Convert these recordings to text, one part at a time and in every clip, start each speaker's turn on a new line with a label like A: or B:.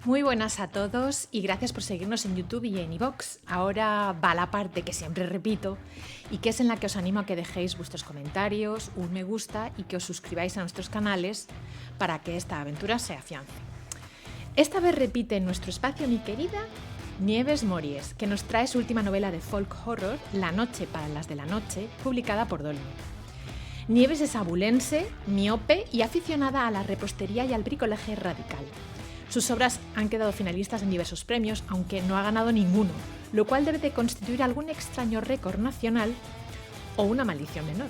A: Muy buenas a todos y gracias por seguirnos en YouTube y en iVoox. Ahora va la parte que siempre repito y que es en la que os animo a que dejéis vuestros comentarios, un me gusta y que os suscribáis a nuestros canales para que esta aventura se afiance. Esta vez repite en nuestro espacio mi querida Nieves Mories, que nos trae su última novela de folk horror, La noche para las de la noche, publicada por Dolmen. Nieves es abulense, miope y aficionada a la repostería y al bricolaje radical. Sus obras han quedado finalistas en diversos premios, aunque no ha ganado ninguno, lo cual debe de constituir algún extraño récord nacional o una maldición menor.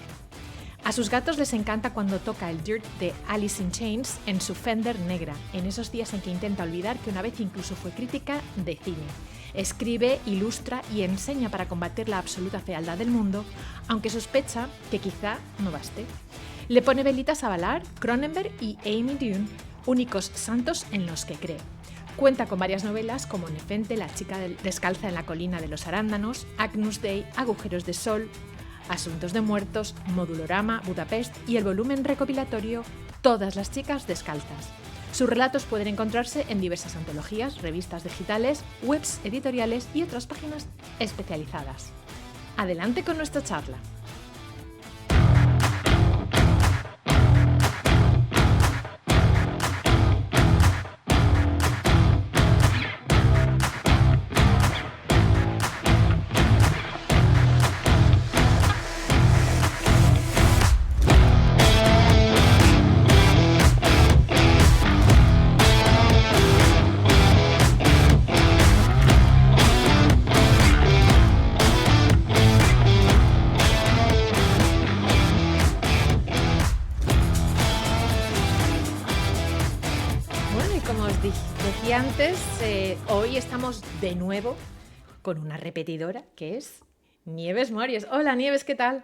A: A sus gatos les encanta cuando toca el Dirt de Alice in Chains en su Fender negra, en esos días en que intenta olvidar que una vez incluso fue crítica de cine. Escribe, ilustra y enseña para combatir la absoluta fealdad del mundo, aunque sospecha que quizá no baste. Le pone velitas a Ballard, Cronenberg y Amy Dune, únicos santos en los que cree. Cuenta con varias novelas como Nefente, La chica descalza en la colina de los arándanos, Agnus Dei, Agujeros de sol, Asuntos de muertos, Modulorama, Budapest y el volumen recopilatorio Todas las chicas descalzas. Sus relatos pueden encontrarse en diversas antologías, revistas digitales, webs editoriales y otras páginas especializadas. Adelante con nuestra charla. Antes, hoy estamos de nuevo con una repetidora que es Nieves Mories. Hola Nieves, ¿qué tal?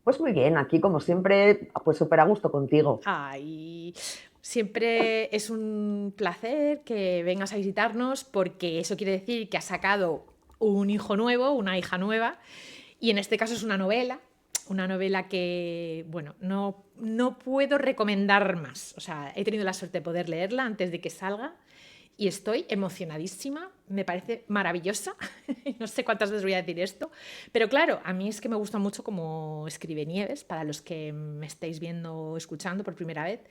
B: Pues muy bien, aquí como siempre, pues súper a gusto contigo.
A: Ay, siempre es un placer que vengas a visitarnos porque eso quiere decir que has sacado un hijo nuevo, una hija nueva, y en este caso es una novela que, bueno, no puedo recomendar más. O sea, he tenido la suerte de poder leerla antes de que salga y estoy emocionadísima, me parece maravillosa. No sé cuántas veces voy a decir esto, pero claro, a mí es que me gusta mucho cómo escribe Nieves, para los que me estáis viendo o escuchando por primera vez.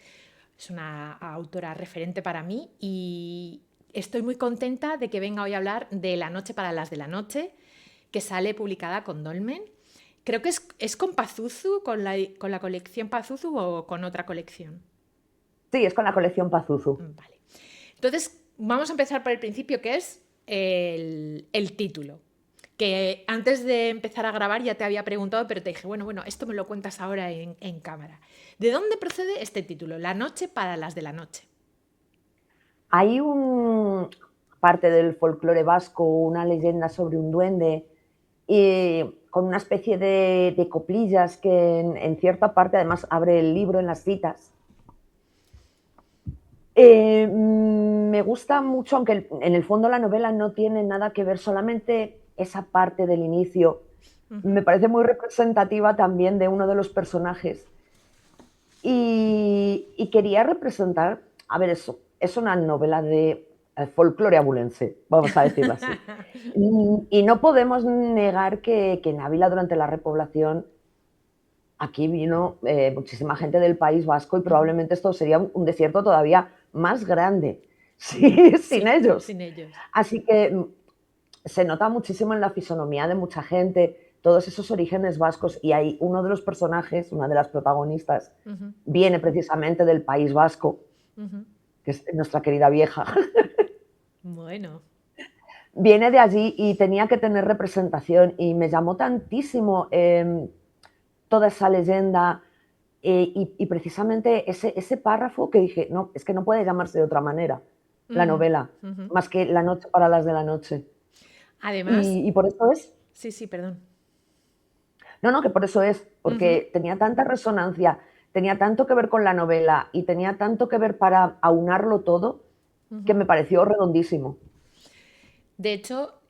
A: Es una autora referente para mí y estoy muy contenta de que venga hoy a hablar de La noche para las de la noche, que sale publicada con Dolmen. Creo que es con Pazuzu, con la colección Pazuzu o con otra colección.
B: Sí, es con la colección Pazuzu.
A: Vale. Entonces, vamos a empezar por el principio, que es el título. Que antes de empezar a grabar ya te había preguntado, pero te dije, bueno, esto me lo cuentas ahora en cámara. ¿De dónde procede este título? La noche para las de la noche.
B: Hay parte del folclore vasco, una leyenda sobre un duende, con una especie de coplillas que en cierta parte además abre el libro en las citas. Me gusta mucho, aunque en el fondo la novela no tiene nada que ver, solamente esa parte del inicio. Me parece muy representativa también de uno de los personajes. Y quería representar, a ver, es una novela de folclore abulense, vamos a decirlo así. Y no podemos negar que en Ávila, durante la repoblación, aquí vino muchísima gente del País Vasco y probablemente esto sería un desierto todavía más grande sin ellos.
A: Sin ellos.
B: Así que se nota muchísimo en la fisonomía de mucha gente todos esos orígenes vascos, y hay uno de los personajes, una de las protagonistas, viene precisamente del País Vasco, que es nuestra querida vieja.
A: Bueno.
B: Viene de allí y tenía que tener representación, y me llamó tantísimo toda esa leyenda y precisamente ese párrafo que dije, no, es que no puede llamarse de otra manera la novela, más que La noche para las de la noche.
A: Además,
B: Y por eso es.
A: sí, perdón.
B: No, que por eso es, porque tenía tanta resonancia, tenía tanto que ver con la novela y tenía tanto que ver para aunarlo todo, que me pareció redondísimo.
A: De hecho,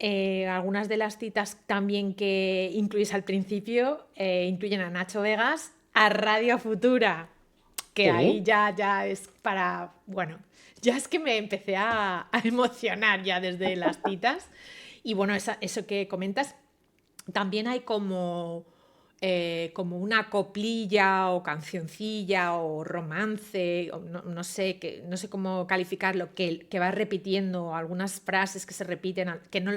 A: algunas de las citas también que incluís al principio incluyen a Nacho Vegas, a Radio Futura, que ahí
B: Sí.
A: ya es para, bueno, ya es que me empecé a emocionar ya desde las citas. Y bueno, eso que comentas, también hay como una coplilla o cancioncilla o romance, o no sé, no sé cómo calificarlo, que va repitiendo algunas frases que se repiten, que no,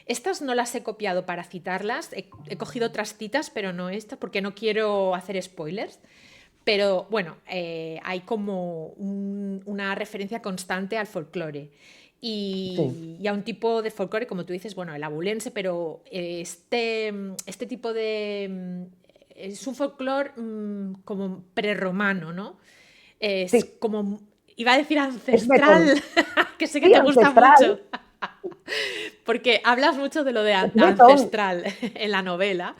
A: estas no las he copiado para citarlas, he cogido otras citas, pero no estas, porque no quiero hacer spoilers. Pero bueno, hay como una referencia constante al folclore
B: Sí,
A: y a un tipo de folclore, como tú dices, bueno, el abulense, pero este tipo de... es un folclore como prerromano, ¿no? Es
B: sí,
A: como, iba a decir
B: es betón.
A: ancestral, que sé que
B: Sí,
A: te gusta mucho,
B: ancestral,
A: porque hablas mucho de lo de
B: es betón.
A: ancestral en la novela.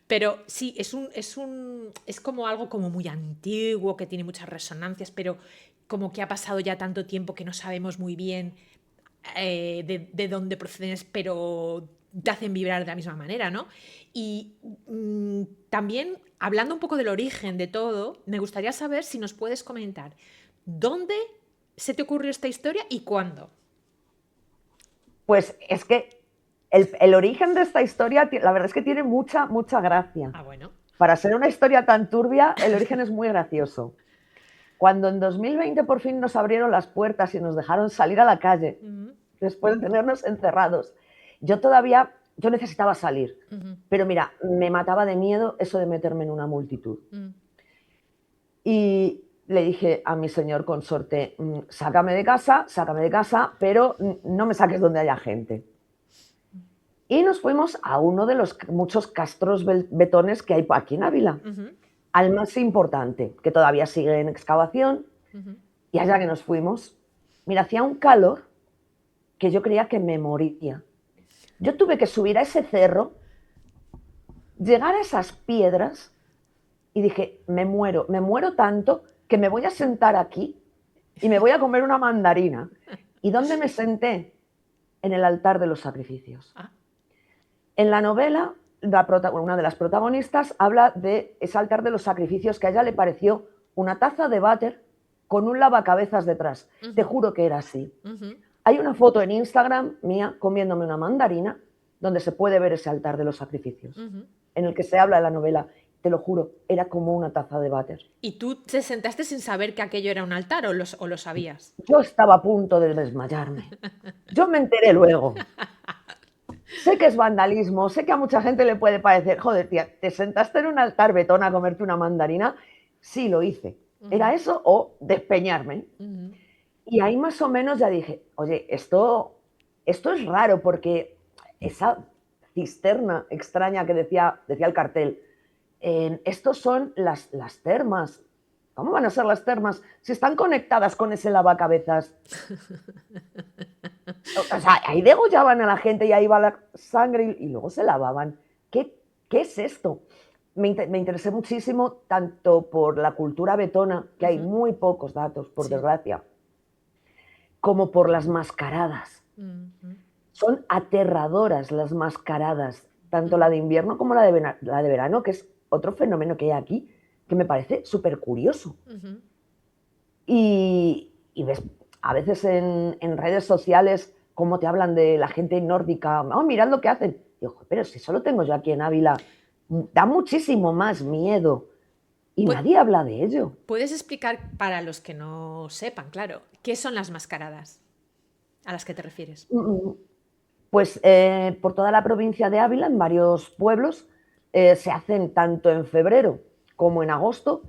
A: Pero sí, es como algo como muy antiguo, que tiene muchas resonancias, pero como que ha pasado ya tanto tiempo que no sabemos muy bien de dónde proceden, pero te hacen vibrar de la misma manera, ¿no? Y también, hablando un poco del origen de todo, me gustaría saber si nos puedes comentar dónde se te ocurrió esta historia y cuándo.
B: Pues es que el origen de esta historia, la verdad es que tiene mucha, mucha gracia.
A: Ah, bueno.
B: Para ser una historia tan turbia, el origen es muy gracioso. Cuando en 2020 por fin nos abrieron las puertas y nos dejaron salir a la calle,
A: Ujú,
B: después de tenernos encerrados, yo necesitaba salir.
A: ujú,
B: Pero mira, me mataba de miedo eso de meterme en una multitud.
A: ujú,
B: Y le dije a mi señor consorte, sácame de casa, pero no me saques donde haya gente. Y nos fuimos a uno de los muchos castros betones que hay aquí en Ávila,
A: ujú,
B: al más importante, que todavía sigue en excavación,
A: ujú.
B: y allá que nos fuimos, mira, hacía un calor que yo creía que me moría. Yo tuve que subir a ese cerro, llegar a esas piedras, y dije, me muero tanto que me voy a sentar aquí y me voy a comer una mandarina. ¿Y dónde me senté? En el altar de los sacrificios.
A: Ah,
B: En la novela, una de las protagonistas habla de ese altar de los sacrificios que a ella le pareció una taza de váter con un lavacabezas detrás. Te
A: ujú,
B: juro que era así.
A: ujú,
B: Hay una foto en Instagram mía comiéndome una mandarina donde se puede ver ese altar de los sacrificios,
A: ujú.
B: en el que se habla de la novela. Te lo juro, era como una taza de váter.
A: ¿Y tú te sentaste sin saber que aquello era un altar o lo sabías?
B: Yo estaba a punto de desmayarme. Yo me enteré luego. Sé que es vandalismo, sé que a mucha gente le puede parecer, joder, tía, ¿te sentaste en un altar betón a comerte una mandarina? Sí, lo hice.
A: Ujú,
B: ¿Era eso o despeñarme?
A: ujú,
B: Y ahí más o menos ya dije, oye, esto es raro porque esa cisterna extraña que decía el cartel, estos son las termas. ¿Cómo van a ser las termas si están conectadas con ese lavacabezas? O sea, ahí degollaban a la gente y ahí va la sangre y luego se lavaban. ¿Qué es esto? Me interesé muchísimo tanto por la cultura betona, que hay
A: ujú.
B: muy pocos datos, por
A: Sí.
B: desgracia, como por las mascaradas.
A: Ujú,
B: Son aterradoras las mascaradas, tanto la
A: ujú,
B: de invierno como la de verano, que es otro fenómeno que hay aquí, que me parece súper curioso.
A: ujú.
B: Y ves a veces en redes sociales cómo te hablan de la gente nórdica, oh, mirad lo que hacen. Y digo, pero si solo tengo yo aquí en Ávila, da muchísimo más miedo y
A: Pu-
B: nadie habla de ello.
A: ¿Puedes explicar para los que no sepan, claro, qué son las mascaradas a las que te refieres?
B: Pues por toda la provincia de Ávila, en varios pueblos, se hacen tanto en febrero como en agosto.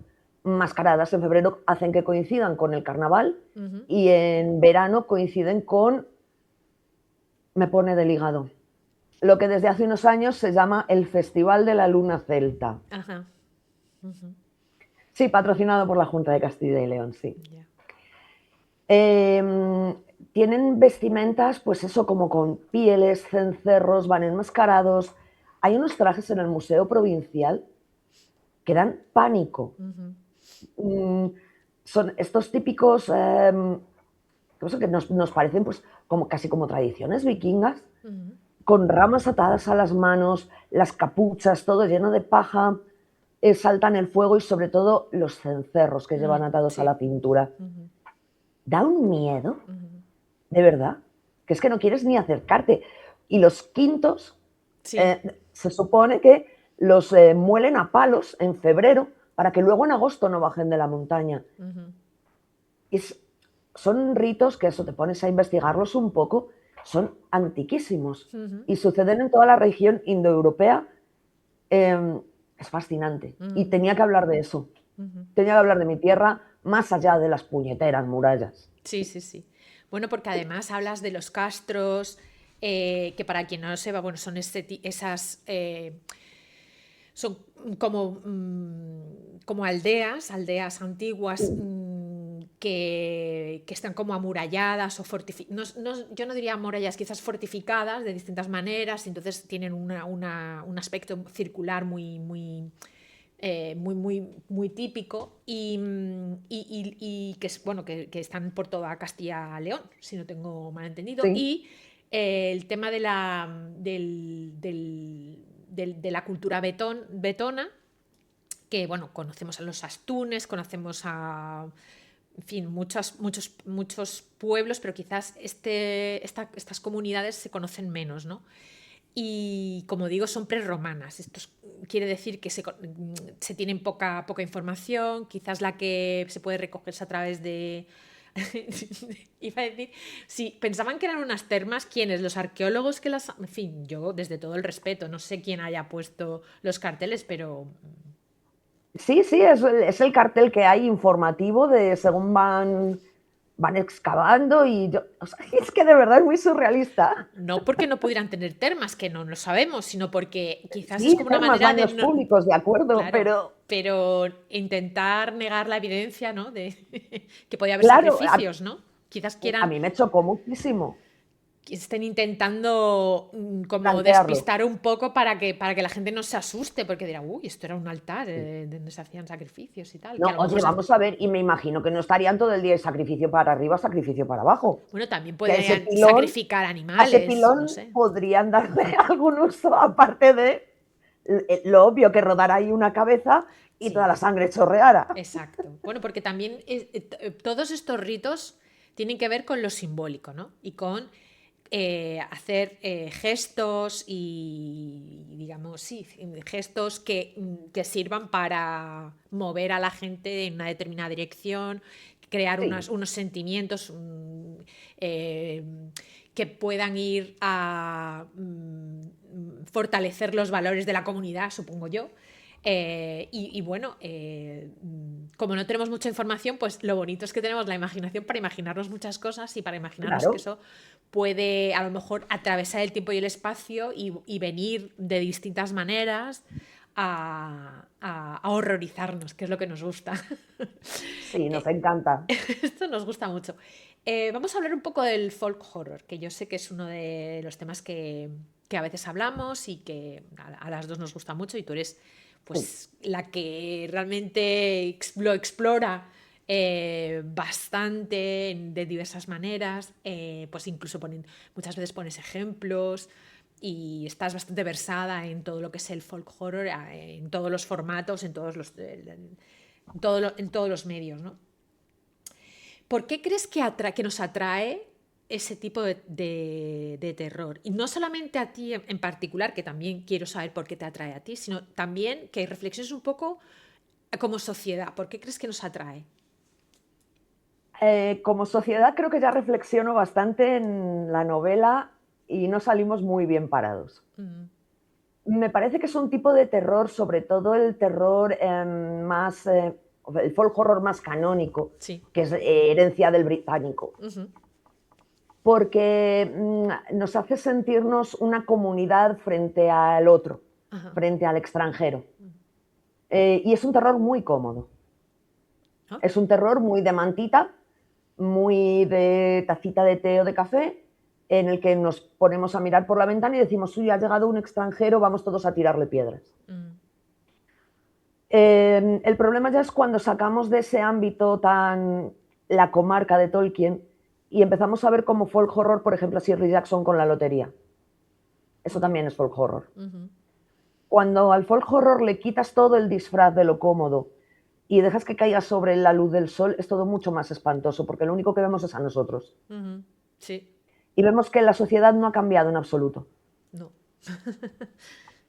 B: Mascaradas en febrero hacen que coincidan con el carnaval
A: Ujú.
B: y en verano coinciden con, me pone del hígado, lo que desde hace unos años se llama el Festival de la Luna Celta.
A: Ajá. Ujú.
B: Sí, patrocinado por la Junta de Castilla y León, sí.
A: Ya.
B: Eh, Tienen vestimentas, pues eso, como con pieles, cencerros, van enmascarados. Hay unos trajes en el Museo Provincial que dan pánico.
A: Ujú.
B: Mm, Son estos típicos, que nos parecen pues, como, casi como tradiciones vikingas,
A: Ujú.
B: con ramas atadas a las manos, las capuchas, todo lleno de paja, saltan el fuego y sobre todo los cencerros que llevan atados a
A: Sí.
B: la cintura.
A: Ujú.
B: da un miedo,
A: Ujú.
B: de verdad, que es que no quieres ni acercarte. Y los quintos,
A: Sí.
B: se supone que los muelen a palos en febrero para que luego en agosto no bajen de la montaña.
A: Ujú.
B: Y son ritos que eso te pones a investigarlos un poco, son antiquísimos
A: Ujú.
B: y suceden en toda la región indoeuropea. Es fascinante. Y
A: Ujú.
B: tenía que hablar de eso.
A: Ujú.
B: Tenía que hablar de mi tierra más allá de las puñeteras murallas.
A: Sí, sí, sí. Bueno, porque además hablas de los castros, que para quien no lo sepa, bueno, son esas, son como, como aldeas antiguas,
B: Sí,
A: que están como amuralladas o fortificadas. Yo no diría murallas, quizás fortificadas de distintas maneras, y entonces tienen un aspecto circular muy típico y que, bueno, que están por toda Castilla-León, si no tengo mal entendido.
B: sí,
A: Y el tema de la cultura betona, que bueno, conocemos a los astunes, conocemos a, en fin, muchos pueblos, pero quizás estas comunidades se conocen menos, ¿no? Y como digo, son prerromanas. Quiere decir que se tienen poca información, quizás la que se puede recogerse a través de... Iba a decir, si pensaban que eran unas termas, ¿quiénes? Los arqueólogos que las... En fin, yo desde todo el respeto, no sé quién haya puesto los carteles, pero...
B: sí, sí, es el cartel que hay informativo de según van excavando y yo, o sea, es que de verdad es muy surrealista.
A: No porque no pudieran tener termas, que no lo sabemos, sino porque quizás es
B: Sí,
A: como una
B: termas,
A: manera de
B: baños
A: no,
B: públicos, de acuerdo,
A: claro,
B: pero
A: pero intentar negar la evidencia, ¿no? De que podía haber
B: claro,
A: sacrificios, ¿no? Quizás
B: a
A: quieran,
B: mí me chocó muchísimo
A: que estén intentando como
B: plantearlo.
A: despistar un poco para que la gente no se asuste, porque dirá, uy, esto era un altar donde se hacían sacrificios y tal, que a
B: No,
A: lo mejor
B: oye, vamos a ver, y me imagino que no estarían todo el día de sacrificio para arriba, sacrificio para abajo.
A: bueno, también
B: Que
A: podrían sacrificar
B: a ese
A: animales, no
B: pilón
A: sé.
B: podrían darle algún uso, aparte de lo obvio que rodara ahí una cabeza y toda
A: Sí.
B: la sangre chorreara.
A: Exacto. Bueno, porque también todos estos ritos tienen que ver con lo simbólico, ¿no? Y con hacer gestos y, digamos, sí, gestos que sirvan para mover a la gente en una determinada dirección, crear
B: Sí,
A: unos sentimientos eh, que puedan ir a fortalecer los valores de la comunidad, supongo yo. Y bueno, como no tenemos mucha información, pues lo bonito es que tenemos la imaginación para imaginarnos muchas cosas y para imaginarnos que
B: claro.
A: eso puede a lo mejor atravesar el tiempo y el espacio y venir de distintas maneras a horrorizarnos, que es lo que nos gusta.
B: Sí, nos encanta.
A: Esto nos gusta mucho. Vamos a hablar un poco del folk horror, que yo sé que es uno de los temas que a veces hablamos y que a las dos nos gusta mucho y tú eres
B: Sí,
A: pues la que realmente lo explora bastante de diversas maneras, pues incluso muchas veces pones ejemplos y estás bastante versada en todo lo que es el folk horror, en todos los formatos, en todos los medios, ¿no? ¿Por qué crees que nos atrae ese tipo de terror? Y no solamente a ti en particular, que también quiero saber por qué te atrae a ti, sino también que reflexiones un poco como sociedad. ¿Por qué crees que nos atrae?
B: como sociedad creo que ya reflexiono bastante en la novela y no salimos muy bien parados.
A: Mm,
B: Me parece que es un tipo de terror, sobre todo el terror más, el folk horror más canónico,
A: sí.
B: que es herencia del británico,
A: Ujú.
B: porque nos hace sentirnos una comunidad frente al otro,
A: Ajá.
B: frente al extranjero. Y es un terror muy cómodo.
A: ¿Ah?
B: Es un terror muy de mantita, muy de tacita de té o de café, en el que nos ponemos a mirar por la ventana y decimos, uy, ha llegado un extranjero, vamos todos a tirarle piedras.
A: Mm,
B: El problema ya es cuando sacamos de ese ámbito tan la comarca de Tolkien y empezamos a ver como folk horror, por ejemplo, a Shirley Jackson con la lotería. Eso
A: ya.
B: también es folk horror.
A: Ujú.
B: Cuando al folk horror le quitas todo el disfraz de lo cómodo y dejas que caiga sobre la luz del sol, es todo mucho más espantoso, porque lo único que vemos es a nosotros.
A: Sí.
B: Y vemos que la sociedad no ha cambiado en absoluto.
A: No.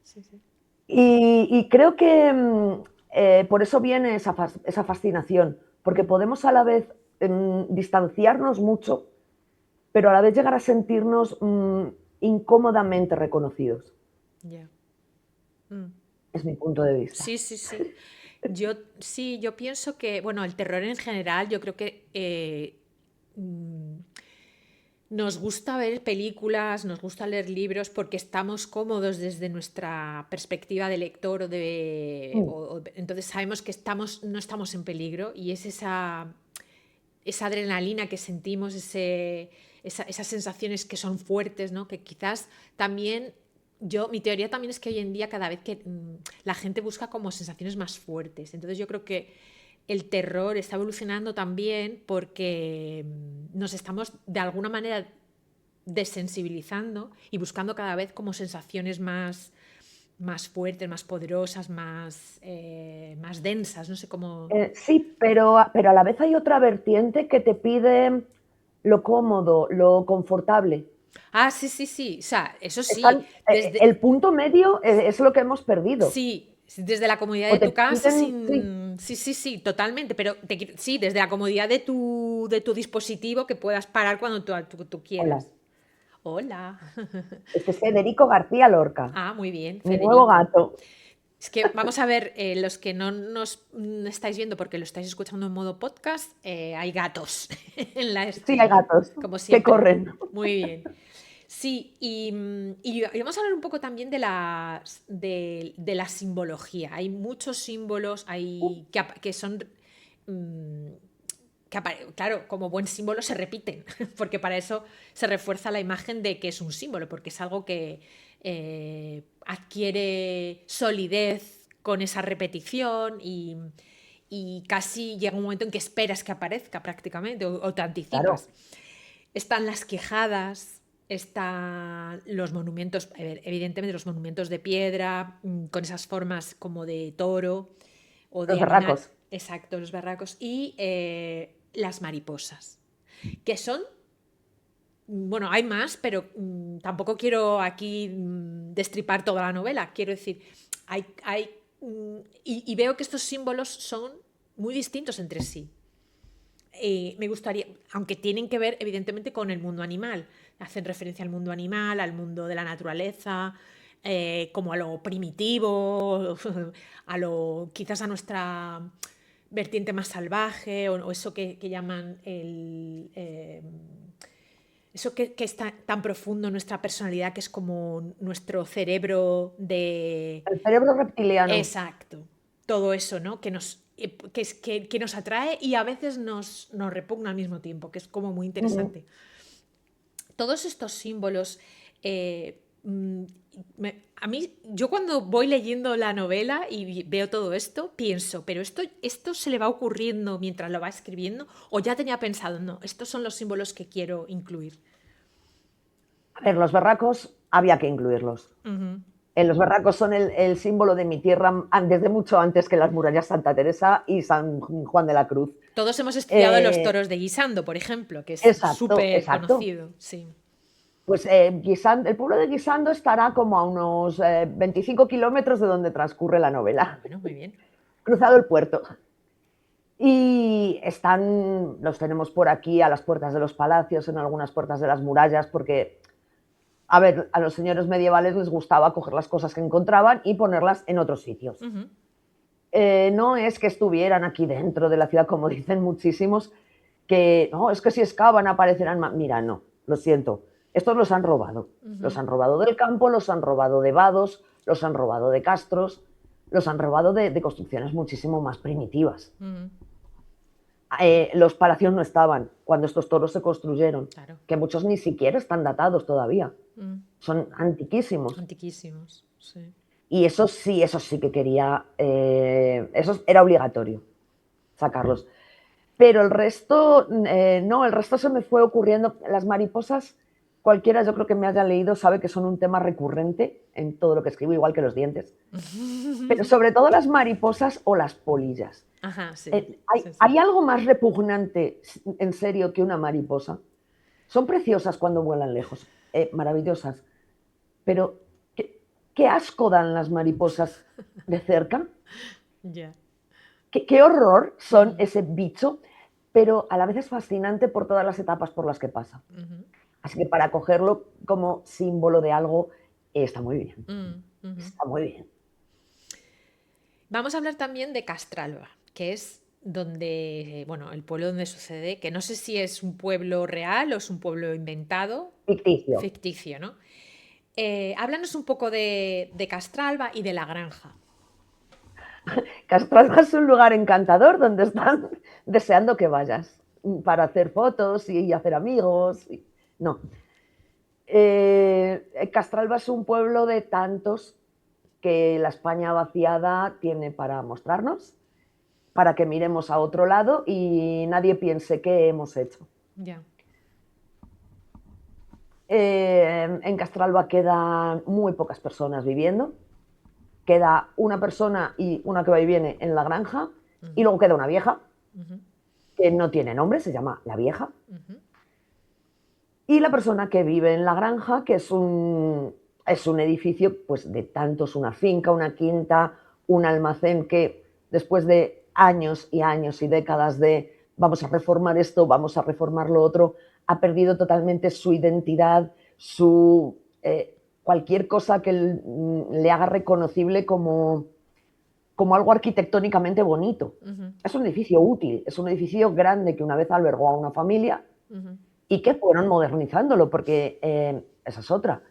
A: Sí, sí.
B: Y creo que por eso viene esa fascinación, porque podemos a la vez distanciarnos mucho, pero a la vez llegar a sentirnos incómodamente reconocidos.
A: Ya.
B: Es mi punto de vista.
A: Sí, sí, sí. Yo pienso que, bueno, el terror en general, yo creo que nos gusta ver películas, nos gusta leer libros porque estamos cómodos desde nuestra perspectiva de lector entonces sabemos que no estamos en peligro y es esa adrenalina que sentimos, esas sensaciones que son fuertes, ¿no? Que quizás también mi teoría también es que hoy en día cada vez que la gente busca como sensaciones más fuertes. Entonces yo creo que el terror está evolucionando también porque nos estamos de alguna manera desensibilizando y buscando cada vez como sensaciones más fuertes, más poderosas, más densas, no sé cómo...
B: Sí, pero a la vez hay otra vertiente que te pide lo cómodo, lo confortable.
A: Ah, sí, sí, sí. O sea, eso sí.
B: El punto medio es lo que hemos perdido.
A: Sí, desde la comodidad
B: O
A: de
B: te
A: tu casa,
B: piden,
A: sin... Sí, sí, sí, totalmente. Pero sí, desde la comodidad de tu dispositivo que puedas parar cuando tú
B: hola,
A: quieras. Hola.
B: este es Federico García Lorca,
A: Ah, muy bien,
B: mi nuevo
A: Federico.
B: gato.
A: Es que vamos a ver, los que no nos estáis viendo porque lo estáis escuchando en modo podcast, hay gatos en la
B: Sí, hay
A: escena,
B: gatos
A: como
B: que
A: siempre.
B: corren.
A: Muy bien. Sí, y vamos a hablar un poco también de la simbología. Hay muchos símbolos que son, mm, claro, como buen símbolo se repiten, porque para eso se refuerza la imagen de que es un símbolo, porque es algo que adquiere solidez con esa repetición y casi llega un momento en que esperas que aparezca prácticamente o te
B: Claro,
A: anticipas. Están las quejadas, están los monumentos, evidentemente los monumentos de piedra, con esas formas como de toro o
B: los
A: de animal,
B: berracos.
A: exacto, los barracos, y las mariposas, que son, bueno, hay más, pero tampoco quiero aquí destripar toda la novela, quiero decir, y veo que estos símbolos son muy distintos entre sí. Me gustaría, aunque tienen que ver evidentemente con el mundo animal, hacen referencia al mundo animal, al mundo de la naturaleza, como a lo primitivo, quizás a nuestra vertiente más salvaje, o eso que llaman eso que está tan profundo en nuestra personalidad, que es como nuestro cerebro de...
B: El cerebro reptiliano.
A: Exacto. Todo eso, ¿no? Que nos atrae y a veces nos repugna al mismo tiempo, que es como muy interesante. Todos estos símbolos, a mí, yo cuando voy leyendo la novela y veo todo esto, pienso, pero esto se le va ocurriendo mientras lo va escribiendo, o ya tenía pensado, no, estos son los símbolos que quiero incluir.
B: A ver, los berracos había que incluirlos. Los berracos son el símbolo de mi tierra desde mucho antes que las murallas Santa Teresa y San Juan de la Cruz.
A: Todos hemos estudiado los toros de Guisando, por ejemplo, que es
B: Exacto,
A: súper
B: exacto.
A: conocido, sí.
B: Pues el pueblo de Guisando estará como a unos 25 kilómetros de donde transcurre la novela,
A: Bueno, muy bien.
B: cruzado el puerto. Y los tenemos por aquí a las puertas de los palacios, en algunas puertas de las murallas, porque, a ver, a los señores medievales les gustaba coger las cosas que encontraban y ponerlas en otros sitios. No es que estuvieran aquí dentro de la ciudad, como dicen muchísimos, que no, es que si excavan aparecerán más. Mira, no, lo siento. Estos los han robado. Los han robado del campo, los han robado de vados, los han robado de castros, los han robado de construcciones muchísimo más primitivas. Los palacios no estaban cuando estos toros se construyeron,
A: Claro.
B: que muchos ni siquiera están datados todavía. Son antiquísimos.
A: Antiquísimos, sí.
B: Y eso sí que quería, eso era obligatorio sacarlos. Pero el resto, no, el resto se me fue ocurriendo. Las mariposas, cualquiera, yo creo que me haya leído, sabe que son un tema recurrente en todo lo que escribo, igual que los dientes. Pero sobre todo las mariposas o las polillas.
A: Ajá, sí.
B: ¿Hay algo más repugnante, en serio, que una mariposa? Son preciosas cuando vuelan lejos, maravillosas. Pero, ¿qué asco dan las mariposas de cerca?
A: Ya.
B: ¿Qué horror son ese bicho? Pero a la vez es fascinante por todas las etapas por las que pasa. Así que para cogerlo como símbolo de algo, está muy bien. Está muy bien.
A: Vamos a hablar también de Castralba, que es donde, bueno, el pueblo donde sucede, que no sé si es un pueblo real o es un pueblo inventado,
B: Ficticio.
A: ficticio, ¿no? Háblanos un poco de Castralba y de la granja.
B: Castralba es un lugar encantador donde están deseando que vayas para hacer fotos y hacer amigos. No. Castralba es un pueblo de tantos que la España vaciada tiene para mostrarnos, para que miremos a otro lado y nadie piense qué hemos hecho.
A: Ya.
B: En Castralba quedan muy pocas personas viviendo. Queda una persona y una que va y viene en la granja, y luego queda una vieja, que no tiene nombre, se llama la vieja. Y la persona que vive en la granja, que es un edificio pues, de tantos, una finca, una quinta, un almacén que después de años y años y décadas de vamos a reformar esto, vamos a reformar lo otro, ha perdido totalmente su identidad, cualquier cosa que le haga reconocible como algo arquitectónicamente bonito. Es un edificio útil, es un edificio grande que una vez albergó a una familia y que fueron modernizándolo, porque esa es otra.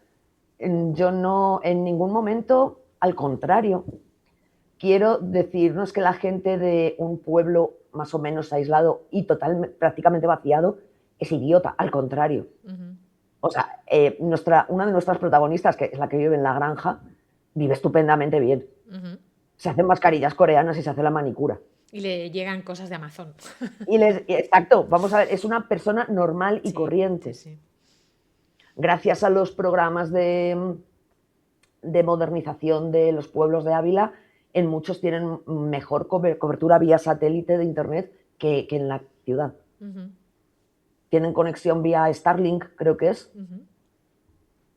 B: Yo no, en ningún momento, al contrario, quiero decir, no es que la gente de un pueblo más o menos aislado y prácticamente vaciado es idiota, al contrario. O sea, una de nuestras protagonistas, que es la que vive en la granja, vive estupendamente bien. Se hacen mascarillas coreanas y se hace la manicura.
A: Y le llegan cosas de Amazon.
B: Exacto, vamos a ver, es una persona normal y
A: Sí,
B: corriente.
A: sí.
B: Gracias a los programas de modernización de los pueblos de Ávila, en muchos tienen mejor cobertura vía satélite de internet que en la ciudad. Tienen conexión vía Starlink, creo que es.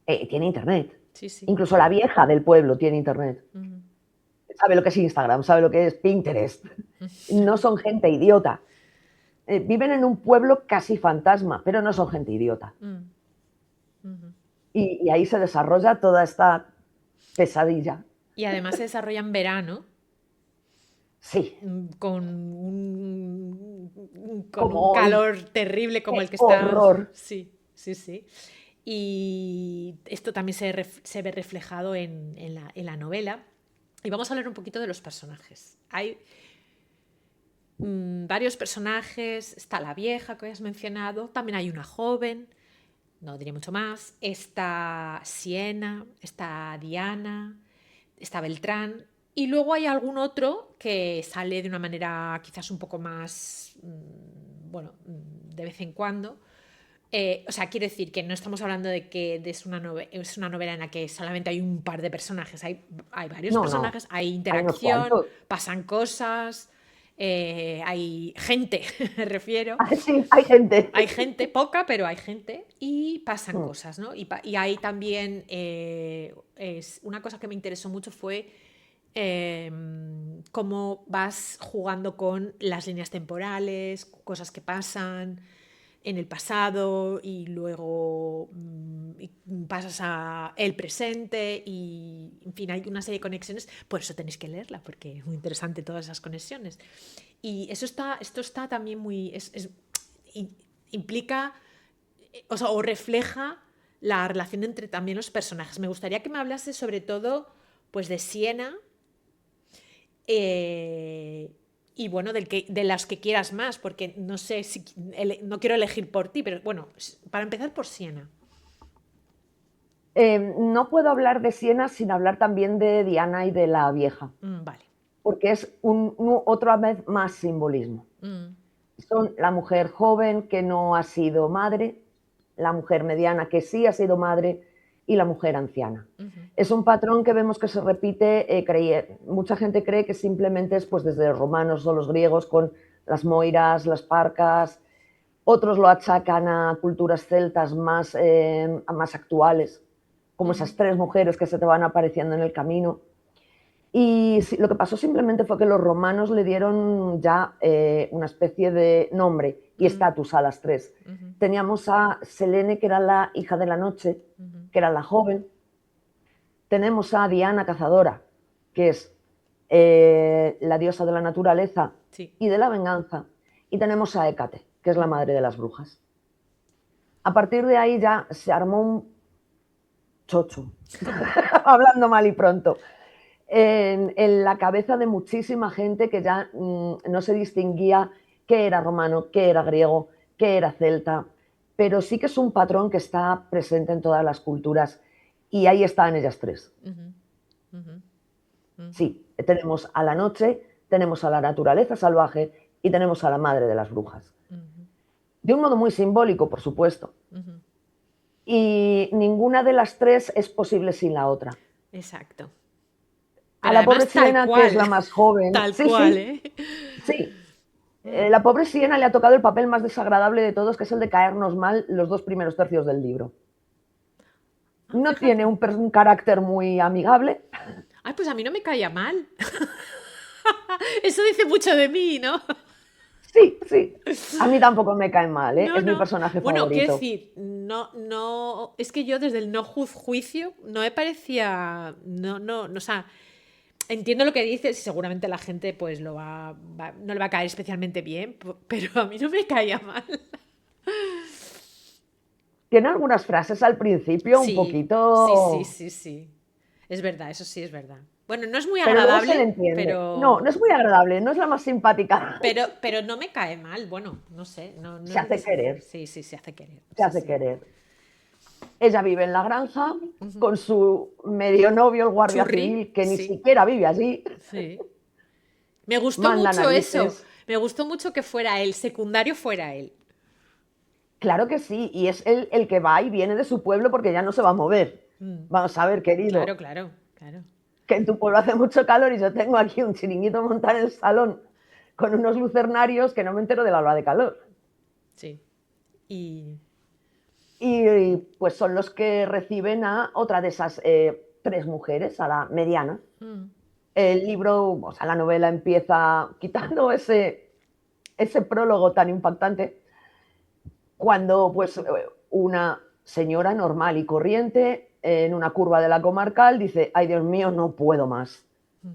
B: Tiene internet.
A: Sí, sí.
B: Incluso la vieja del pueblo tiene internet. Sabe lo que es Instagram, sabe lo que es Pinterest. No son gente idiota. Viven en un pueblo casi fantasma, pero no son gente idiota. Y ahí se desarrolla toda esta pesadilla.
A: Y además se desarrolla en verano.
B: Sí.
A: Con un
B: Como
A: calor terrible como el que está.
B: Horror.
A: Sí, sí, sí. Y esto también se ve reflejado en la novela. Y vamos a hablar un poquito de los personajes. Hay varios personajes. Está la vieja que has mencionado. También hay una joven. No diré mucho más. Está Siena. Está Diana. Está Beltrán. Y luego hay algún otro que sale de una manera quizás un poco más, bueno, de vez en cuando. O sea, quiero decir que no estamos hablando de que es una novela en la que solamente hay un par de personajes. Hay varios personajes, hay interacción, pasan cosas, hay gente, me refiero.
B: Sí, hay gente.
A: Hay gente, poca, pero hay gente y pasan cosas, ¿no? Y ahí también es una cosa que me interesó mucho fue cómo vas jugando con las líneas temporales, cosas que pasan en el pasado y luego pasas a el presente y, en fin, hay una serie de conexiones. Por eso tenéis que leerla, porque es muy interesante todas esas conexiones. Y esto está también muy... implica, o sea, o refleja la relación entre también los personajes. Me gustaría que me hablase sobre todo pues de Siena y bueno, de las que quieras más, porque no sé si no quiero elegir por ti, pero bueno, para empezar por Siena.
B: No puedo hablar de Siena sin hablar también de Diana y de la vieja.
A: Vale.
B: Porque es otra vez más simbolismo. Son la mujer joven que no ha sido madre, la mujer mediana que sí ha sido madre y la mujer anciana. Es un patrón que vemos que se repite, mucha gente cree que simplemente es pues desde los romanos o los griegos con las moiras, las parcas, otros lo achacan a culturas celtas más actuales, como esas 3 mujeres que se te van apareciendo en el camino. Y lo que pasó simplemente fue que los romanos le dieron ya una especie de nombre y estatus a las 3. Teníamos a Selene, que era la hija de la noche, que era la joven. Tenemos a Diana Cazadora, que es la diosa de la naturaleza y de la venganza. Y tenemos a Hécate, que es la madre de las brujas. A partir de ahí ya se armó un chocho, hablando mal y pronto, en la cabeza de muchísima gente que ya no se distinguía qué era romano, qué era griego, qué era celta, pero sí que es un patrón que está presente en todas las culturas y ahí están ellas 3. Sí, tenemos a la noche, tenemos a la naturaleza salvaje y tenemos a la madre de las brujas. De un modo muy simbólico, por supuesto. Y ninguna de las 3 es posible sin la otra.
A: Exacto.
B: A la pobre Siena, que es la más joven.
A: Tal cual, ¿eh?
B: Sí. La pobre Siena le ha tocado el papel más desagradable de todos, que es el de caernos mal los 2 primeros tercios del libro. No tiene un carácter muy amigable.
A: Ay, pues a mí no me caía mal. Eso dice mucho de mí, ¿no?
B: Sí, sí. A mí tampoco me cae mal, ¿eh?
A: No,
B: es mi
A: no.
B: personaje
A: Bueno,
B: favorito.
A: quiero decir, no, es que yo desde el no juicio no me parecía, no, o sea, entiendo lo que dices y seguramente la gente pues no le va a caer especialmente bien, pero a mí no me caía mal.
B: Tiene algunas frases al principio un poquito...
A: Sí. Es verdad, eso sí es verdad. Bueno, no es muy
B: Pero luego se le
A: agradable,
B: entiende. No, no
A: pero...
B: es muy agradable, no es la más simpática.
A: Pero no me cae mal, bueno, no sé. No
B: Se hace querer.
A: Sí, se hace querer.
B: Se hace querer. Ella vive en la granja con su medio novio, el guardia civil, que ni siquiera vive allí.
A: Sí. Me gustó
B: Manda
A: mucho
B: narices.
A: eso. Me gustó mucho que fuera él, secundario fuera él.
B: Claro que sí, y es él el que va y viene de su pueblo porque ya no se va a mover. Vamos a ver, querido.
A: Claro.
B: Que en tu pueblo hace mucho calor y yo tengo aquí un chiringuito montado en el salón con unos lucernarios que no me entero de la ola de calor.
A: Sí.
B: Y pues son los que reciben a otra de esas 3 mujeres, a la mediana. El libro, o sea, la novela empieza quitando ese prólogo tan impactante cuando pues una señora normal y corriente en una curva de la comarcal dice: ay, Dios mío, no puedo más.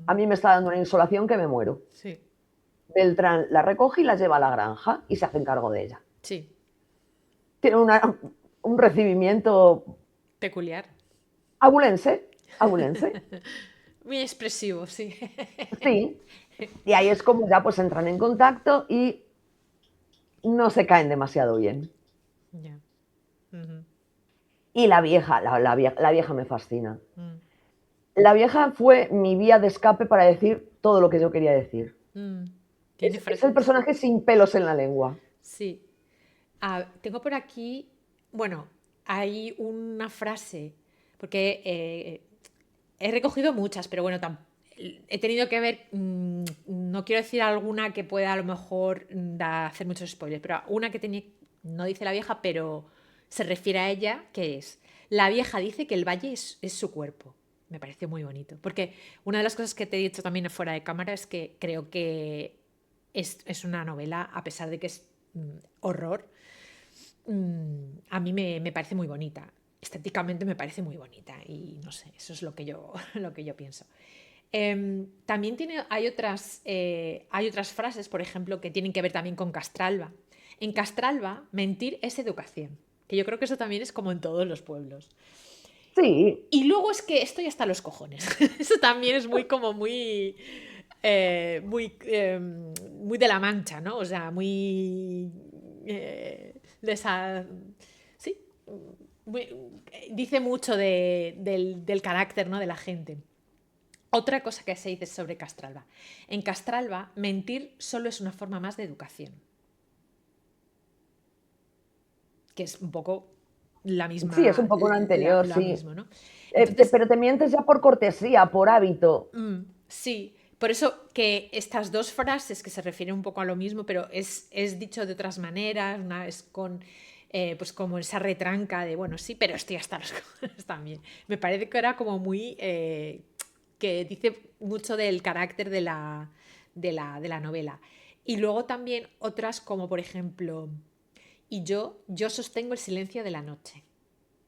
B: A mí me está dando una insolación que me muero.
A: Sí.
B: Beltrán la recoge y la lleva a la granja y se hace cargo de ella.
A: Sí.
B: Tiene un recibimiento...
A: Peculiar.
B: Abulense.
A: Muy expresivo, sí.
B: Sí. Y ahí es como ya pues entran en contacto y no se caen demasiado bien.
A: Ya.
B: Y la vieja me fascina. La vieja fue mi vía de escape para decir todo lo que yo quería decir. Es el personaje sin pelos en la lengua.
A: Sí. Tengo por aquí, bueno, hay una frase, porque he recogido muchas, pero bueno, he tenido que ver, no quiero decir alguna que pueda a lo mejor hacer muchos spoilers, pero una que no dice la vieja, pero se refiere a ella, que es: la vieja dice que el valle es su cuerpo. Me pareció muy bonito, porque una de las cosas que te he dicho también fuera de cámara es que creo que es una novela, a pesar de que es horror, a mí me parece muy bonita. Estéticamente me parece muy bonita y no sé, eso es lo que yo pienso. También hay otras frases, por ejemplo, que tienen que ver también con Castralba. En Castralba, mentir es educación, que yo creo que eso también es como en todos los pueblos.
B: Sí.
A: Y luego es que estoy hasta los cojones. Eso también es muy de la Mancha, ¿no? O sea, muy de esa... Sí, dice mucho del carácter, ¿no?, de la gente. Otra cosa que se dice sobre Castralba. En Castralba, mentir solo es una forma más de educación. Que es un poco la misma,
B: Sí, es un poco lo anterior,
A: la
B: sí.
A: mismo, ¿no? Entonces,
B: Pero te mientes ya por cortesía, por hábito.
A: sí, por eso que estas dos frases que se refieren un poco a lo mismo, pero es dicho de otras maneras, una es con, pues como esa retranca de, bueno, sí, pero estoy hasta los cojones también. Me parece que era como muy, que dice mucho del carácter de la novela. Y luego también otras como, por ejemplo, yo sostengo el silencio de la noche.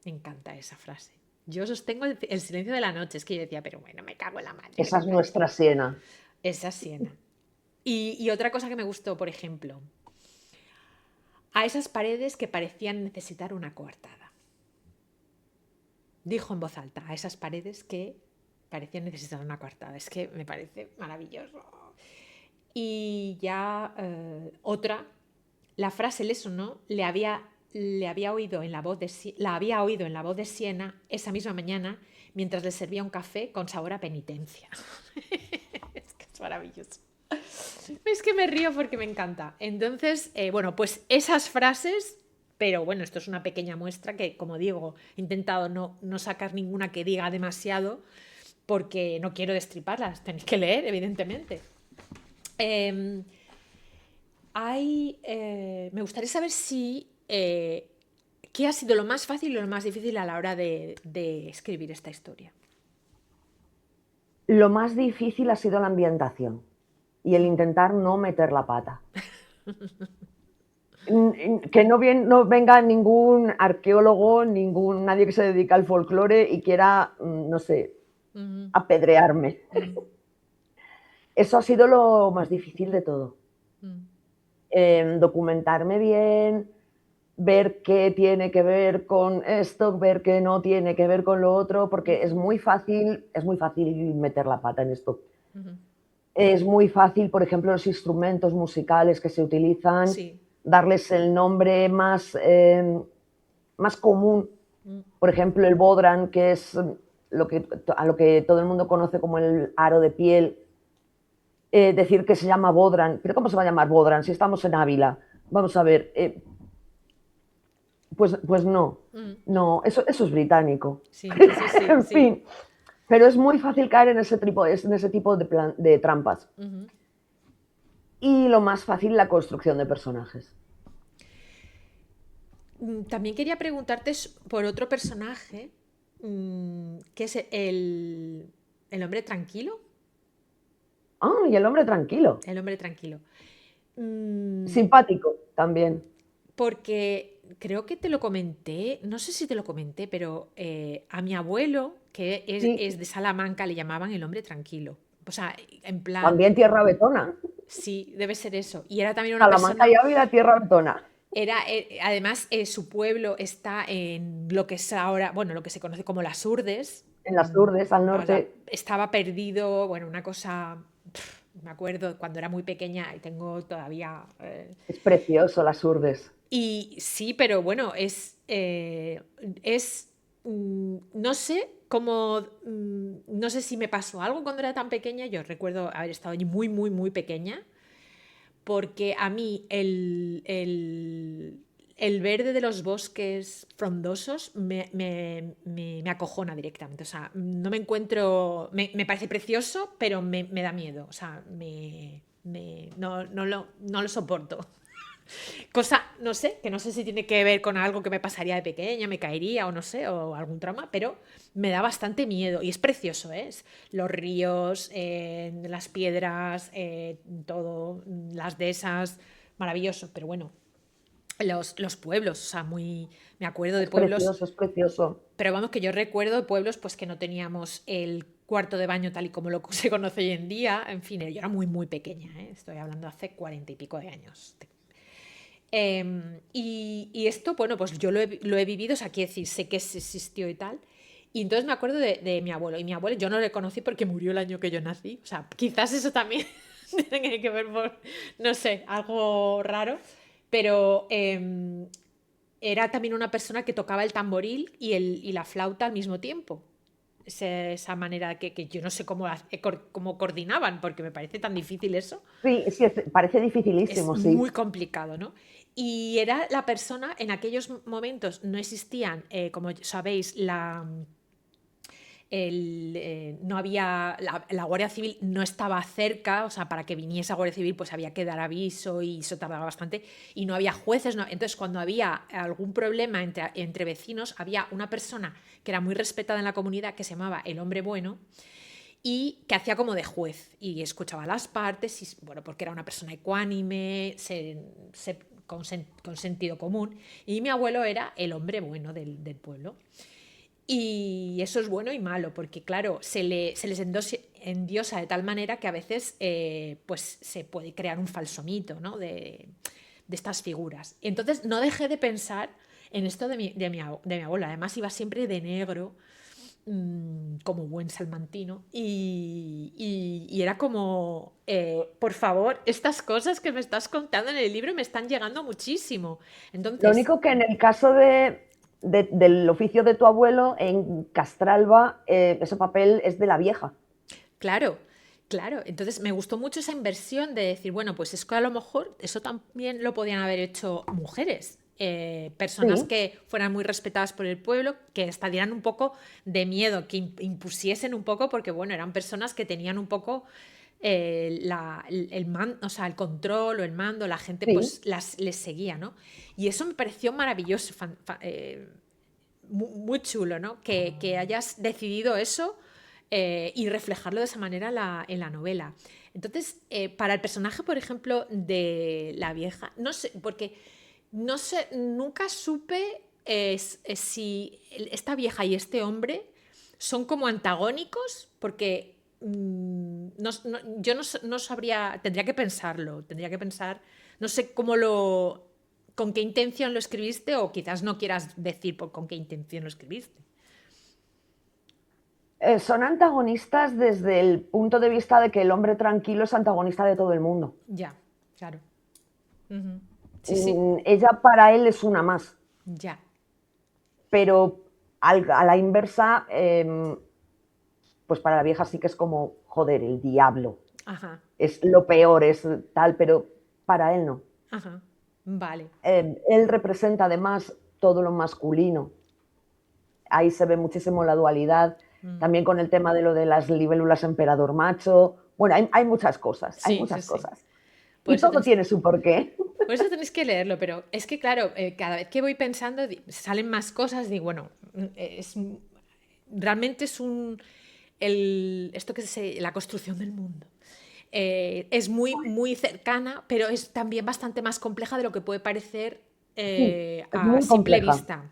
A: Me encanta esa frase. Yo sostengo el silencio de la noche. Es que yo decía, pero bueno, me cago en la madre,
B: Esa es
A: ¿verdad?
B: nuestra Siena.
A: Esa es Siena. Y otra cosa que me gustó, por ejemplo, a esas paredes que parecían necesitar una coartada. Dijo en voz alta, a esas paredes que parecían necesitar una coartada. Es que me parece maravilloso. Y ya otra, la frase le sonó, le había oído en la voz la había oído en la voz de Siena esa misma mañana mientras le servía un café con sabor a penitencia. Es que es maravilloso. Es que me río porque me encanta. Entonces, bueno, pues esas frases, pero bueno, esto es una pequeña muestra que, como digo, he intentado no sacar ninguna que diga demasiado porque no quiero destriparlas. Tenéis que leer, evidentemente. Eh, me gustaría saber si qué ha sido lo más fácil y lo más difícil a la hora de escribir esta historia.
B: Lo más difícil ha sido la ambientación y el intentar no meter la pata. Que no venga ningún arqueólogo, nadie que se dedica al folclore y quiera, no sé, apedrearme. Eso ha sido lo más difícil de todo. Documentarme bien, ver qué tiene que ver con esto, ver qué no tiene que ver con lo otro, porque es muy fácil meter la pata en esto. Es muy fácil, por ejemplo, los instrumentos musicales que se utilizan,
A: Sí.
B: darles el nombre más común. Por ejemplo, el bodhran, que es a lo que todo el mundo conoce como el aro de piel, decir que se llama bodhran. ¿Pero cómo se va a llamar bodhran si estamos en Ávila? Vamos a ver. Pues no. No, eso es británico.
A: Sí, eso sí,
B: En
A: sí.
B: fin. Pero es muy fácil caer en ese tipo de trampas. Y lo más fácil, la construcción de personajes.
A: También quería preguntarte por otro personaje, que es el hombre tranquilo.
B: Ah, y el hombre tranquilo.
A: El hombre tranquilo.
B: Simpático también.
A: Porque creo que te lo comenté, no sé si te lo comenté, pero a mi abuelo, que
B: Sí,
A: es de Salamanca, le llamaban el hombre tranquilo. O sea, en plan,
B: también tierra betona.
A: sí, debe ser eso. Y era también una
B: Salamanca y
A: persona.
B: Ávila, tierra betona.
A: Además, su pueblo está en lo que es ahora, bueno, lo que se conoce como las Urdes.
B: En las Urdes, al
A: O sea,
B: norte.
A: estaba perdido, bueno, una cosa, me acuerdo cuando era muy pequeña y tengo todavía.
B: Es precioso, las Urdes.
A: Y sí, pero bueno, no sé cómo, no sé si me pasó algo cuando era tan pequeña. Yo recuerdo haber estado allí muy, muy, muy pequeña porque a mí el verde de los bosques frondosos me acojona directamente. O sea, no me encuentro, me parece precioso, pero me da miedo. O sea, no lo soporto. Cosa, no sé, que no sé si tiene que ver con algo que me pasaría de pequeña, me caería o no sé, o algún trauma, pero me da bastante miedo. Y es precioso, ¿eh? Los ríos, las piedras, todo, las dehesas, maravilloso. Pero bueno, los pueblos, o sea, me acuerdo de
B: Es
A: pueblos,
B: precioso, es precioso.
A: pero vamos, que yo recuerdo de pueblos pues que no teníamos el cuarto de baño tal y como lo se conoce hoy en día. En fin, yo era muy, muy pequeña, ¿eh? Estoy hablando hace 40 y pico de años. Y esto, bueno, pues yo lo he vivido, o sea, quiero decir, sé que existió y tal. Y entonces me acuerdo de mi abuelo. Y mi abuelo yo no le conocí porque murió el año que yo nací. O sea, quizás eso también tiene que ver por, no sé, algo raro. Pero era también una persona que tocaba el tamboril y la flauta al mismo tiempo. Esa manera que yo no sé cómo coordinaban, porque me parece tan difícil eso.
B: Sí, sí, parece
A: Es
B: dificilísimo, sí.
A: muy complicado, ¿no? Y era la persona, en aquellos momentos no existían, como sabéis, no había, la Guardia Civil no estaba cerca, o sea, para que viniese la Guardia Civil pues había que dar aviso y eso tardaba bastante, y no había jueces, no. Entonces cuando había algún problema entre vecinos, había una persona que era muy respetada en la comunidad que se llamaba el hombre bueno y que hacía como de juez y escuchaba las partes, y, bueno, porque era una persona ecuánime, con sentido común, y mi abuelo era el hombre bueno del pueblo. Y eso es bueno y malo, porque claro, se les endiosa de tal manera que a veces pues se puede crear un falso mito, ¿no? De estas figuras. Entonces no dejé de pensar en esto de mi abuela. Además iba siempre de negro, como buen salmantino, y era como, por favor, estas cosas que me estás contando en el libro me están llegando muchísimo.
B: Lo
A: Entonces,
B: único que en el caso del oficio de tu abuelo, en Castralba, ese papel es de la vieja.
A: claro, claro. Entonces me gustó mucho esa inversión de decir, bueno, pues es que a lo mejor eso también lo podían haber hecho mujeres. Personas
B: Sí,
A: que fueran muy respetadas por el pueblo, que hasta dieran un poco de miedo, que impusiesen un poco, porque bueno, eran personas que tenían un poco o sea, el control o el mando, la gente
B: sí.
A: pues les seguía, ¿no? Y eso me pareció maravilloso, muy chulo, ¿no? Que hayas decidido eso, y reflejarlo de esa manera en la novela. Entonces, para el personaje, por ejemplo, de la vieja, no sé, porque no sé, nunca supe si esta vieja y este hombre son como antagónicos, porque yo no sabría, tendría que pensar, no sé cómo con qué intención lo escribiste, o quizás no quieras decir con qué intención lo escribiste.
B: Son antagonistas desde el punto de vista de que el hombre tranquilo es antagonista de todo el mundo.
A: Ya, claro. Ujú. Sí, sí,
B: Ella para él es una más,
A: ya.
B: pero a la inversa, pues para la vieja sí que es como, joder, el diablo.
A: Ajá,
B: Es lo peor, es tal, pero para él no.
A: ajá. Vale.
B: Él representa además todo lo masculino. Ahí se ve muchísimo la dualidad,
A: Mm.
B: también con el tema de lo de las libélulas emperador macho. Bueno, hay muchas cosas, hay
A: Sí, sí,
B: muchas
A: sí.
B: cosas.
A: Por
B: Y
A: eso
B: todo
A: tenéis,
B: tiene su porqué.
A: por eso tenéis que leerlo, pero es que, claro, cada vez que voy pensando, salen más cosas, digo, bueno, realmente es esto que es la construcción del mundo. Es muy, muy cercana, pero es también bastante más compleja de lo que puede parecer
B: Sí, es
A: a
B: muy
A: simple
B: compleja.
A: vista.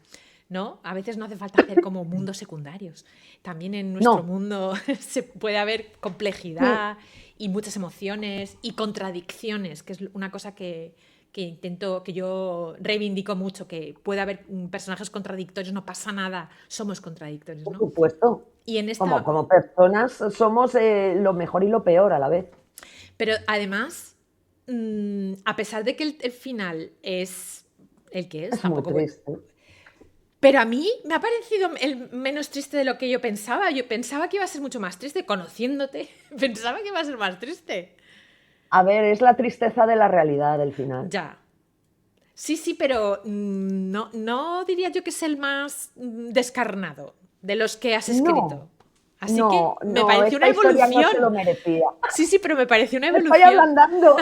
A: ¿No? A veces no hace falta hacer como mundos secundarios. También en nuestro
B: No,
A: mundo se puede haber
B: sí,
A: complejidad y muchas emociones y contradicciones, que es una cosa que yo reivindico mucho, que puede haber personajes contradictorios, no pasa nada, somos contradictorios,
B: por
A: ¿no?
B: supuesto.
A: Y en
B: Como,
A: esta,
B: como personas somos lo mejor y lo peor a la vez.
A: pero además, a pesar de que el final es el que es,
B: Es muy
A: tampoco voy.
B: triste.
A: Pero a mí me ha parecido el menos triste de lo que yo pensaba. Yo pensaba que iba a ser mucho más triste, conociéndote. Pensaba que iba a ser más triste.
B: A ver, es la tristeza de la realidad del final.
A: Ya. Sí, sí, pero no diría yo que es el más descarnado de los que has escrito.
B: No,
A: Así que
B: no,
A: me
B: no,
A: pareció una
B: esta historia no se lo
A: evolución.
B: merecía.
A: Sí, sí, pero me pareció una
B: Me estoy
A: evolución.
B: ablandando.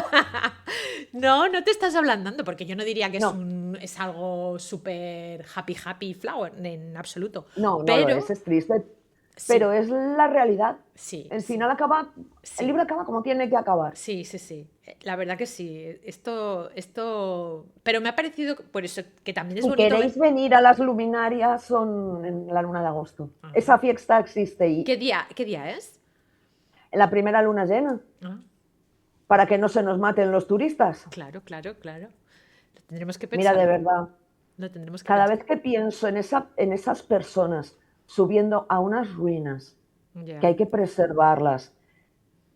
A: No, no te estás ablandando, porque yo no diría que
B: No,
A: es algo súper happy, happy flower, en absoluto.
B: no, no lo
A: Pero
B: es triste, pero
A: sí,
B: es la realidad.
A: sí,
B: El
A: sí,
B: final acaba, el
A: sí.
B: libro acaba como tiene que acabar.
A: Sí, sí, sí. La verdad que sí. Pero me ha parecido, por eso, que también es
B: Si
A: bonito ver.
B: queréis venir a las luminarias, son en la luna de agosto.
A: Ah.
B: Esa fiesta existe y
A: Qué día es?
B: en la primera luna llena,
A: Ah,
B: para que no se nos maten los turistas.
A: claro, claro, claro. Lo tendremos que
B: Mira, de
A: pensar.
B: verdad,
A: Lo tendremos que
B: cada
A: pensar.
B: vez que pienso en esas personas subiendo a unas ruinas, que
A: Ya.
B: hay que preservarlas,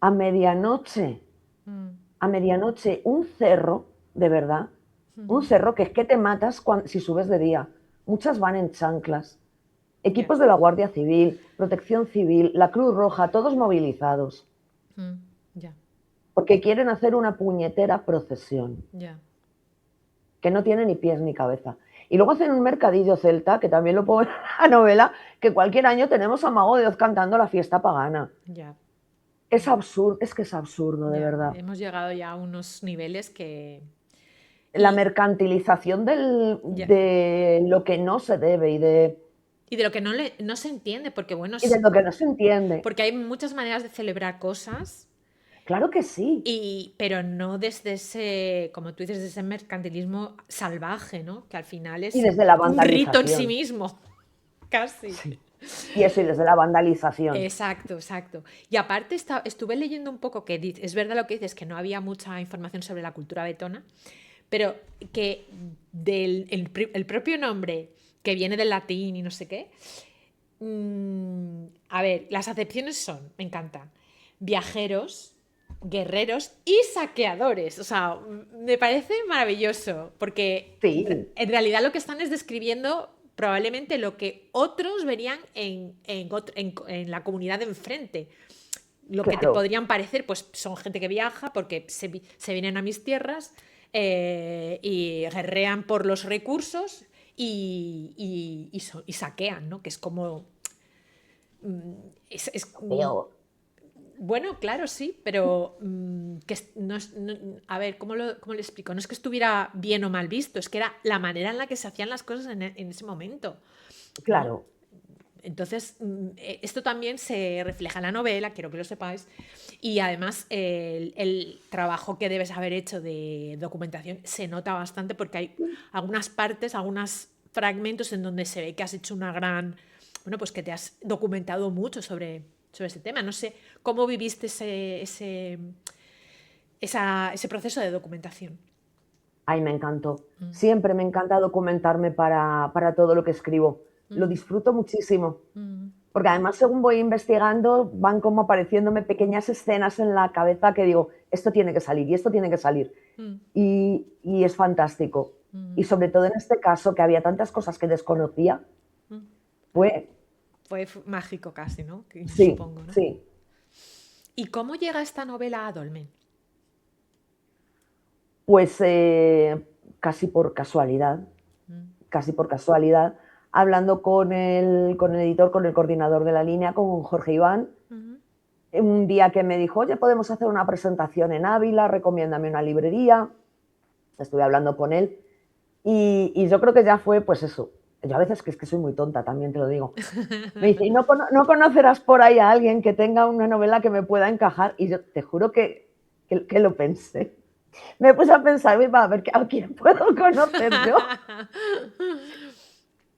B: a medianoche,
A: Mm,
B: a medianoche, un cerro, de verdad, un
A: ujú.
B: cerro que es que te matas si subes de día. Muchas van en chanclas.
A: Ya.
B: Equipos de la Guardia Civil, Protección Civil, la Cruz Roja, todos movilizados,
A: Ya.
B: porque quieren hacer una puñetera procesión.
A: Ya.
B: que no tiene ni pies ni cabeza. Y luego hacen un mercadillo celta, que también lo pongo en la novela, que cualquier año tenemos a Mago de Oz cantando la fiesta pagana.
A: Ya,
B: Es absurdo, es que es absurdo, de
A: ya.
B: verdad.
A: Hemos llegado ya a unos niveles que...
B: La
A: Y
B: mercantilización
A: ya.
B: de lo que no se debe
A: Y de lo que no se entiende, porque bueno,
B: y de lo que no se entiende.
A: porque hay muchas maneras de celebrar cosas,
B: Claro que sí.
A: pero no desde ese, como tú dices, desde ese mercantilismo salvaje, ¿no? Que al final
B: Y
A: es
B: desde la
A: un rito en sí
B: vandalización.
A: mismo, casi.
B: Sí. Y eso, y desde la vandalización.
A: Exacto, exacto. Y aparte estuve leyendo un poco que es verdad lo que dices, que no había mucha información sobre la cultura betona, pero que el propio nombre, que viene del latín y no sé qué, a ver, las acepciones son, me encantan, viajeros, guerreros y saqueadores. O sea, me parece maravilloso, porque
B: Sí,
A: en realidad lo que están es describiendo probablemente lo que otros verían en la comunidad de enfrente. Lo que te
B: claro.
A: podrían parecer, pues son gente que viaja porque se vienen a mis tierras y guerrean por los recursos y saquean, ¿no? Que es como...
B: Pero,
A: bueno, claro, sí, pero a ver, ¿cómo le explico? No es que estuviera bien o mal visto, es que era la manera en la que se hacían las cosas en ese momento, ¿no?
B: claro,
A: Entonces, esto también se refleja en la novela, quiero que lo sepáis, y además el trabajo que debes haber hecho de documentación se nota bastante porque hay algunas partes, algunos fragmentos en donde se ve que has hecho una gran, bueno, pues que te has documentado mucho sobre ese tema. No sé cómo viviste ese proceso de documentación.
B: ay, me encantó. Siempre me encanta documentarme para todo lo que escribo. Lo
A: Mm,
B: disfruto muchísimo.
A: mm,
B: Porque además, según voy investigando, van como apareciéndome pequeñas escenas en la cabeza que digo, esto tiene que salir y esto tiene que salir.
A: mm,
B: Y es fantástico. Y
A: mm,
B: sobre todo en este caso, que había tantas cosas que desconocía,
A: mm.
B: fue,
A: Fue mágico casi, ¿no?
B: sí,
A: Supongo, ¿no?
B: sí.
A: ¿Y cómo llega esta novela a Dolmen?
B: Pues casi por casualidad,
A: Mm,
B: casi por casualidad, hablando con el editor, con el coordinador de la línea, con Jorge Iván,
A: mm,
B: un día que me dijo, oye, podemos hacer una presentación en Ávila, recomiéndame una librería. Estuve hablando con él y yo creo que ya fue, pues eso. Yo a veces que es que soy muy tonta, también te lo digo. Me dice, ¿y no conocerás por ahí a alguien que tenga una novela que me pueda encajar? Y yo te juro que lo pensé. Me puse a pensar, a ver a quién puedo conocer yo.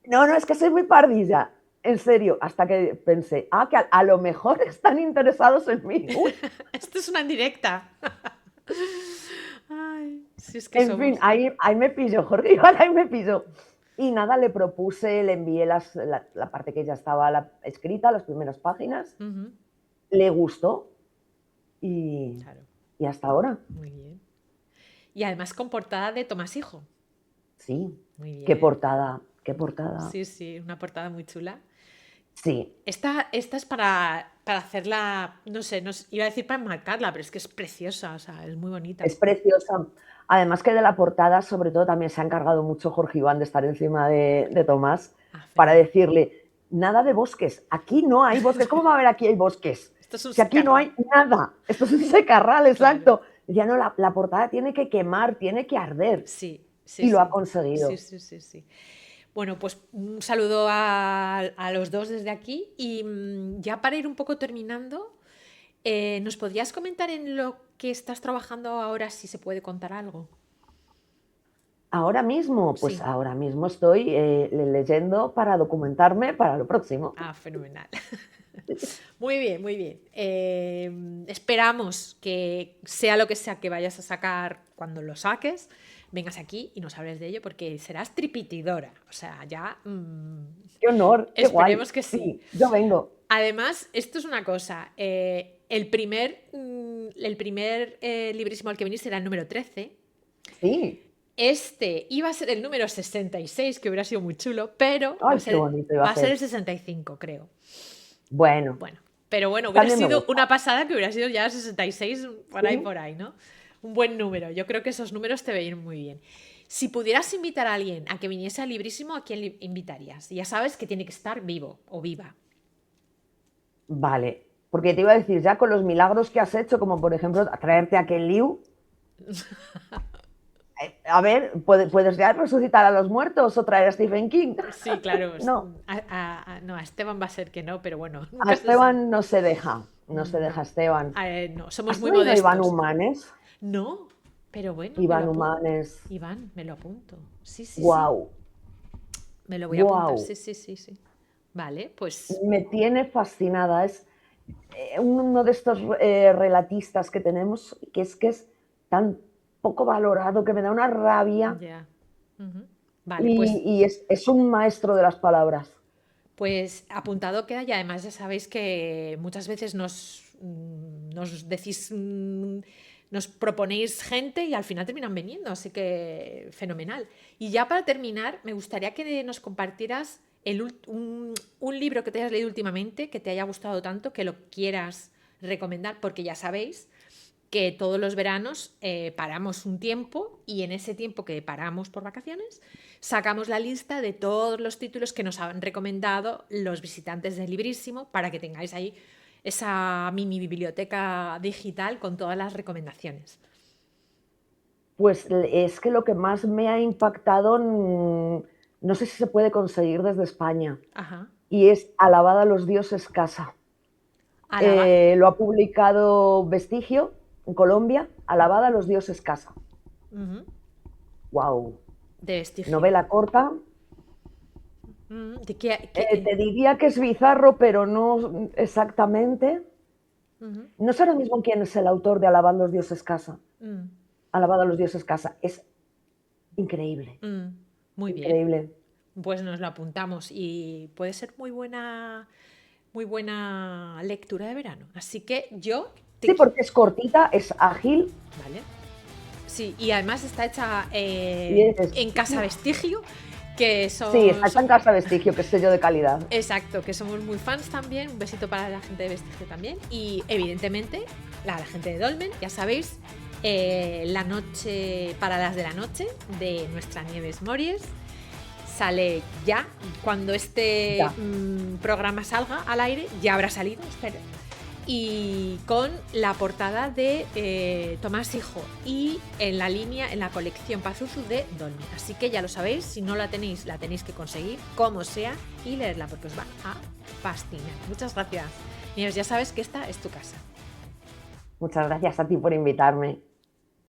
B: No, no, es que soy muy pardilla. En serio, hasta que pensé, que a lo mejor están interesados en mí. Uy,
A: Esto es una indirecta. Ay, si es que
B: en fin,
A: somos.
B: ahí me pilló, Jorge Iván, ahí me pilló. Y nada, le propuse, le envié la parte que ya estaba escrita, las primeras páginas.
A: Ujú,
B: Le gustó y,
A: claro,
B: y hasta ahora.
A: muy bien. Y además con portada de Tomás Hijo.
B: Sí,
A: Muy
B: qué
A: bien.
B: portada, qué portada.
A: Sí, sí, una portada muy chula.
B: Sí,
A: Esta es para hacerla, no sé, iba a decir para enmarcarla, pero es que es preciosa, o sea, es muy bonita.
B: es preciosa. Además que de la portada, sobre todo, también se ha encargado mucho Jorge Iván de estar encima de Tomás
A: Ah,
B: para
A: fenomenal.
B: decirle, nada de bosques, aquí no hay bosques, ¿cómo va a haber aquí hay bosques?
A: Esto es un
B: Si aquí no
A: secarral.
B: hay nada, esto es un secarral,
A: Claro.
B: exacto. Decía, no, la portada tiene que quemar, tiene que arder.
A: Sí, sí,
B: Y lo ha
A: sí. Sí,
B: conseguido.
A: sí, sí, sí. Bueno, pues un saludo a los dos desde aquí y ya para ir un poco terminando, ¿nos podrías comentar en lo que estás trabajando ahora si se puede contar algo?
B: Ahora mismo, pues
A: Sí.
B: ahora mismo estoy leyendo para documentarme para lo próximo.
A: Ah, fenomenal. Muy bien, muy bien. Esperamos que sea lo que sea que vayas a sacar cuando lo saques, vengas aquí y nos hables de ello porque serás tripitidora. O sea, ya
B: Qué honor, qué guay.
A: esperemos que sí.
B: Sí, yo vengo.
A: Además, esto es una cosa. El primer librísimo al que viniste era el número 13.
B: Sí.
A: Este iba a ser el número 66, que hubiera sido muy chulo, pero va a
B: Ay, qué
A: ser,
B: bonito iba
A: va
B: a
A: a ser el
B: ser.
A: 65, creo.
B: Bueno,
A: Bueno, pero bueno, hubiera
B: también me
A: sido
B: gusta.
A: una pasada que hubiera sido ya 66
B: Sí,
A: por ahí, ¿no? Un buen número. Yo creo que esos números te veían muy bien. Si pudieras invitar a alguien a que viniese al Librísimo, ¿a quién invitarías? Y ya sabes que tiene que estar vivo o viva.
B: Vale, porque te iba a decir, ya con los milagros que has hecho, como por ejemplo traerte a Ken Liu, a ver, ¿puedes ya resucitar a los muertos o traer a Stephen King?
A: Sí, claro.
B: No,
A: No, a Esteban va a ser que no, pero bueno,
B: a
A: nunca se sabe.
B: Esteban no se deja
A: No,
B: Esteban.
A: no, somos
B: ¿Has
A: muy
B: traído a Iván
A: modestos.
B: Humanes?
A: No, pero bueno, me lo
B: Iván
A: apunto.
B: Humanes,
A: Iván, me lo apunto. Sí, sí, sí.
B: wow,
A: Me lo voy a apuntar.
B: wow,
A: Sí, sí, sí, sí. Vale, pues
B: me tiene fascinada. Es uno de estos relatistas que tenemos que es tan poco valorado que me da una rabia
A: ya. Ujú. Vale, pues,
B: y es un maestro de las palabras.
A: pues apuntado queda y además ya sabéis que muchas veces nos decís, nos proponéis gente y al final terminan viniendo, así que fenomenal. Y ya para terminar, me gustaría que nos compartieras un libro que te hayas leído últimamente, que te haya gustado tanto, que lo quieras recomendar, porque ya sabéis que todos los veranos paramos un tiempo y en ese tiempo que paramos por vacaciones sacamos la lista de todos los títulos que nos han recomendado los visitantes del Librísimo para que tengáis ahí esa mini biblioteca digital con todas las recomendaciones.
B: Pues es que lo que más me ha impactado, no sé si se puede conseguir desde España,
A: Ajá.
B: y es Alabada a los dioses casa.
A: Alaba.
B: Lo ha publicado Vestigio en Colombia, Alabada a los dioses casa.
A: Ujú.
B: Wow.
A: De vestigio.
B: Novela corta.
A: ¿De qué?
B: Te diría que es bizarro, pero no exactamente.
A: Ujú.
B: No sé ahora mismo quién es el autor de Alabada a los dioses casa.
A: Mm,
B: Alabada a los dioses casa. Es increíble,
A: mm. Muy bien.
B: increíble.
A: Pues nos lo apuntamos y puede ser muy buena lectura de verano. Así que yo
B: Sí,
A: te...
B: porque es cortita, es ágil
A: ¿Vale? Sí, y además está hecha
B: y es...
A: en Casa Vestigio, que
B: Sí, está hecha en casa Vestigio, que es sello de calidad.
A: exacto, que somos muy fans también. Un besito para la gente de Vestigio también. Y evidentemente, la gente de Dolmen, ya sabéis, la noche para las de la noche de nuestra Nieves Mories sale ya. Cuando este
B: Ya.
A: programa salga al aire, ya habrá salido, espero. Y con la portada de Tomás Hijo y en la línea, en la colección Pazuzu de Dolmen. Así que ya lo sabéis, si no la tenéis que conseguir, como sea, y leerla porque os va a fascinar. Muchas gracias. Nieves, ya sabes que esta es tu casa.
B: Muchas gracias a ti por invitarme.